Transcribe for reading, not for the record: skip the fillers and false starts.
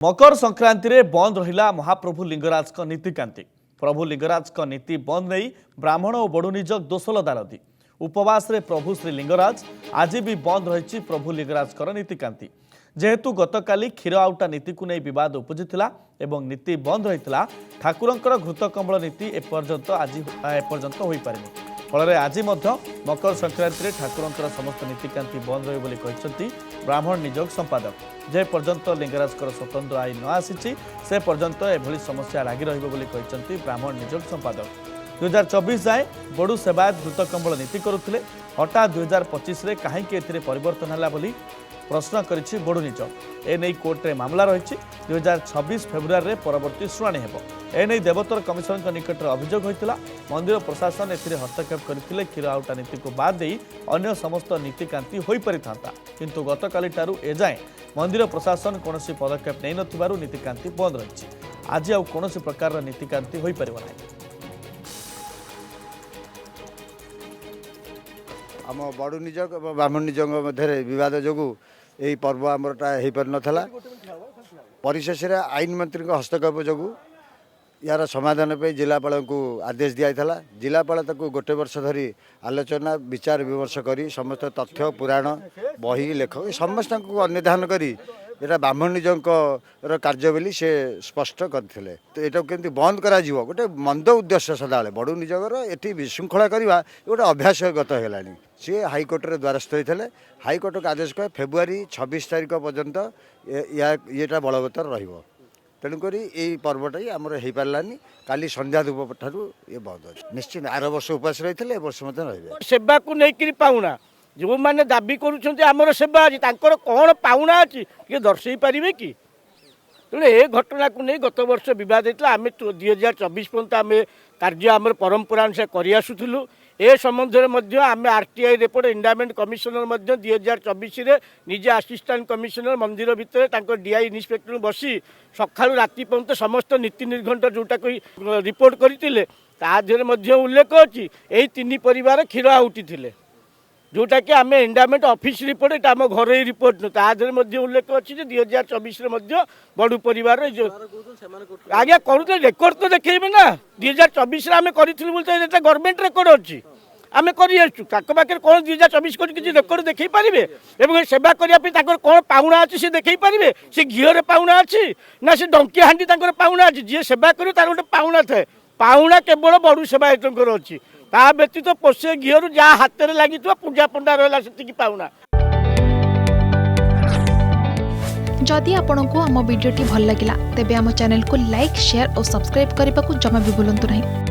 मकर संक्रांति रे बंद रहिला महाप्रभु लिंगराज नीतिकांति। प्रभु लिंगराज नीति बंद नहीं ब्राह्मण और बड़ू निजक दोष लदालती। उपवास रे प्रभु श्री लिंगराज आज भी बंद रही प्रभु लिंगराज नीतिकांति। जेहेतु गतकाली क्षीर आउटा नीति को नहीं बद उपजिला एवं नीति बंद रही ठाकुरंकर घृतकमल नीति एपर्यंत हो पारिनी। फल आज मकर संक्रांति रे ठाकुरंकर समस्त नीतिकांति बंद रही ब्राह्मण निजोग संपादक। जे पर्यंत लिंगराज स्वतंत्र आईन न आसी से पर्यंत एभली समस्या लगी रही ब्राह्मण निजोग संपादक। 2024 जाए बड़ू सेवायत घृतकमल नीति करुले हठात 2025 रे कहीं एथिरे परिवर्तन है बोली प्रश्न करिछि बड़ू निजोग। एने कोर्ट रे मामला रही 2026 फेब्रुआरी रे परवर्ती शुणाणी हेबो। एने देवोत्तर कमिशनर निकट अभियोग होइतिला। मंदिर प्रशासन एथिरे हस्तक्षेप करथिले। क्षीर आउटा नीति को बाद देई अन्य समस्त नीतिकांति होई परिथांता, किंतु गतकाली टारू एजाए मंदिर प्रशासन कौनसी पदक्षेप नहीं नथिबारु नीतिकांति बंद रही। आज आउ कौनसी प्रकार नीतिकांति होई परिबो नाही। आम बड़ू निजोग और ब्राह्मण निजोग मध्य विवाद जोगु यही पर्व आमरटा हो पार नाला। परिशेष आईन मंत्री हस्तक्षेप जोगु यार समाधान पे जिलापाल को आदेश दिया। जिलापाल गोटे वर्ष धरी आलोचना विचार विमर्श करी समस्त तथ्य पुराण बही लेखक समस्त को अन्धान करी यहाँ ब्राह्मण निजों कार्य बोली से स्पष्ट करते। तो यहाँ केमती बंद करा गोटे मंद उद्देश्य सदाबले बड़ू निजोगर ये विशृंखला करवा गोटे अभ्यासगत है। सी हाइकोर्ट रे द्वारस्थ होते हाइकोर्ट का आदेश कहे फेब्रुआरी 26 तारीख पर्यंत ये बलवत्तर रहिबो। तेणुक यही पर्वटा ही आमर हो पारानी। काली संध्या धूप ठारू ये बंद अच्छे निश्चित आर वर्ष उपास रही है वर्ष रही सेवा को लेकिन पाऊना जो मैंने दाबी कर सेवा अच्छी कौन पाऊना अच्छी ये दर्शे पारे कि तेणु ए घटना को नहीं गत वर्ष बद होता। आम 2024 पर्यंत आम कार्य आम परंपरा अनुसार कर ए संबंध में आम आरटीआई रिपोर्ट एंडामेंट कमिशनर 2024 निजे आसिस्टांट कमिशनर मंदिर भितर डीआई इन्स्पेक्टर बसी सका राति पर्यंत समस्त नीति निर्घंट जोटा रिपोर्ट करते उल्लेख अच्छी यही 3 परिवार क्षीर आउटी जोटा कि आम एंडामेंट ऑफिस रिपोर्ट ये आम घर रिपोर्ट नुह उल्लेख अच्छी 2024 बड़ू परिवार आज्ञा करुते रेकर्ड तो देखेबे ना 2024 आम करूँ गवर्नमेंट रेकर्ड अच्छी आम कर कौन 2024 को रेकर्ड देखई पारे और सेवा करने कौन पाउना अच्छी से देखई पारे। सी घीरे पाउना अच्छी ना से डंकी हांडी पाउना अच्छी जी सेवा कर गोटे पाउना थाए। पाउना केवल बड़ू सेवायत अच्छी ता व्यतीत पोषे घीर जहाँ हाथ में लगी पूजा पंडा रहा से पाउना। जदि आपंक आम भिडी भल लगा तेब आम चैनल को लाइक शेयर और सब्सक्राइब करने को जमा भी भूलु नहीं।